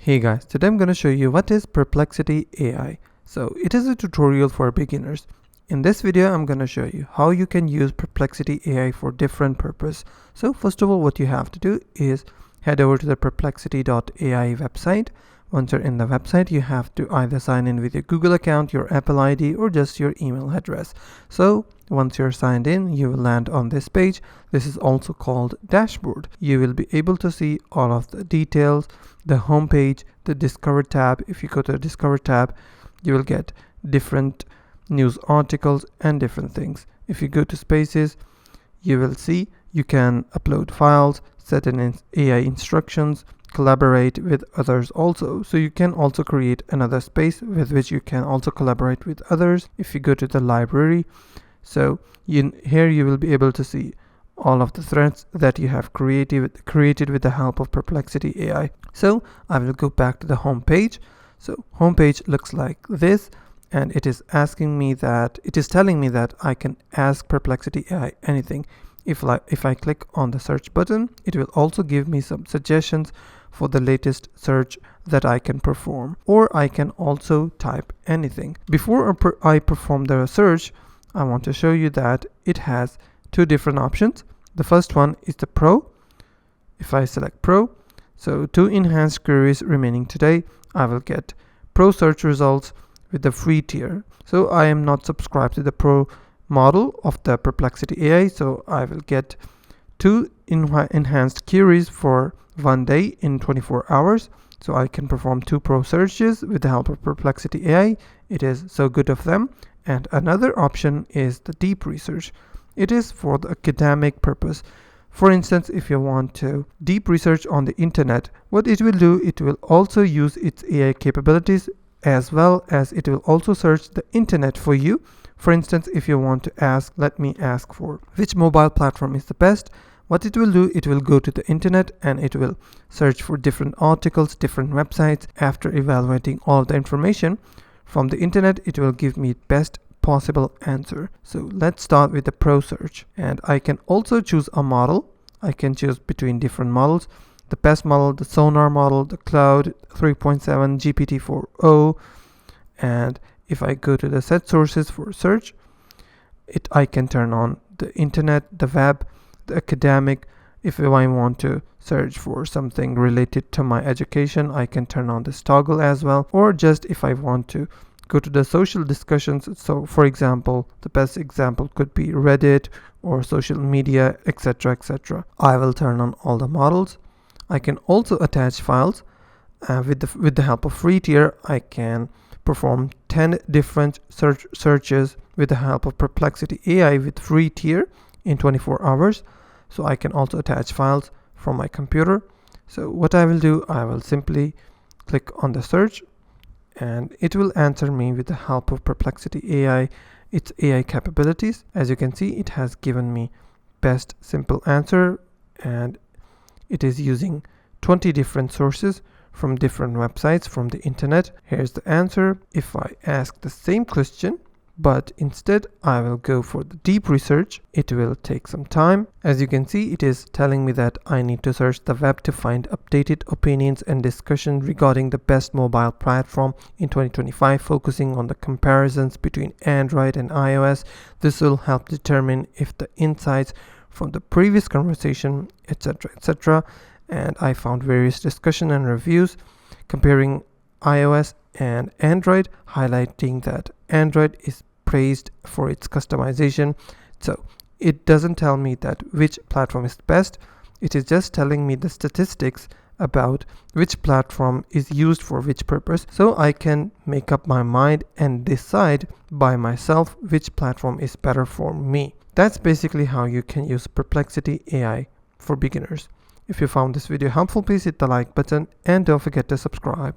Hey guys, today I'm going to show you what is Perplexity AI. So it is a tutorial for beginners. In this video, I'm going to show you how you can use Perplexity AI for different purpose. So first of all, what you have to do is head over to the perplexity.ai website. Once you're in the website, you have to either sign in with your Google account, your Apple ID, or just your email address. So once you're signed in, you will land on this page. This is also called dashboard. You will be able to see all of the details, the home page, the Discover tab. If you go to the Discover tab, you will get different news articles and different things. If you go to Spaces, you will see you can upload files, set in AI instructions, collaborate with others also. So you can also create another space with which you can also collaborate with others. If you go to the library, so here you will be able to see all of the threads that you have created with the help of Perplexity AI. So I will go back to the home page. So home page looks like this, and it is telling me that I can ask Perplexity AI anything. If I click on the search button, it will also give me some suggestions for the latest search that I can perform, or I can also type anything. Before I perform the search, I want to show you that it has two different options. The first one is the Pro. If I select Pro, so 2 enhanced queries remaining today, I will get Pro search results with the free tier. So I am not subscribed to the Pro model of the Perplexity AI, so I will get 2 enhanced queries for 1 day in 24 hours. So I can perform 2 Pro searches with the help of Perplexity AI. It is so good of them. And another option is the deep research. It is for the academic purpose. For instance, if you want to deep research on the internet, what it will do, it will also use its AI capabilities, as well as it will also search the internet for you. For instance, if you want to let me ask for which mobile platform is the best, what it will do, it will go to the internet and it will search for different articles, different websites. After evaluating all of the information from the internet, it will give me best possible answer. So let's start with the Pro search, and I can also choose a model. I can choose between different models: the best model, the Sonar model, the Cloud 3.7, GPT-4o. And if I go to the set sources for search, I can turn on the internet, the web, the academic. If I want to search for something related to my education, I can turn on this toggle as well. Or just if I want to go to the social discussions, so for example, the best example could be Reddit or social media, etc., etc. I will turn on all the models. I can also attach files. With the help of free tier, I can perform 10 different searches with the help of Perplexity AI with free tier in 24 hours. So I can also attach files from my computer. So what I will do, I will simply click on the search, and it will answer me with the help of Perplexity AI, its AI capabilities. As you can see, it has given me best simple answer, and it is using 20 different sources from different websites from the internet. Here's the answer. If I ask the same question, but instead I will go for the deep research, it will take some time. As you can see, it is telling me that I need to search the web to find updated opinions and discussion regarding the best mobile platform in 2025, focusing on the comparisons between Android and iOS. This will help determine if the insights from the previous conversation, etc., etc. And I found various discussion and reviews comparing iOS and Android, highlighting that Android is praised for its customization. So it doesn't tell me that which platform is best. It is just telling me the statistics about which platform is used for which purpose. So I can make up my mind and decide by myself which platform is better for me. That's basically how you can use Perplexity AI for beginners. If you found this video helpful, please hit the like button and don't forget to subscribe.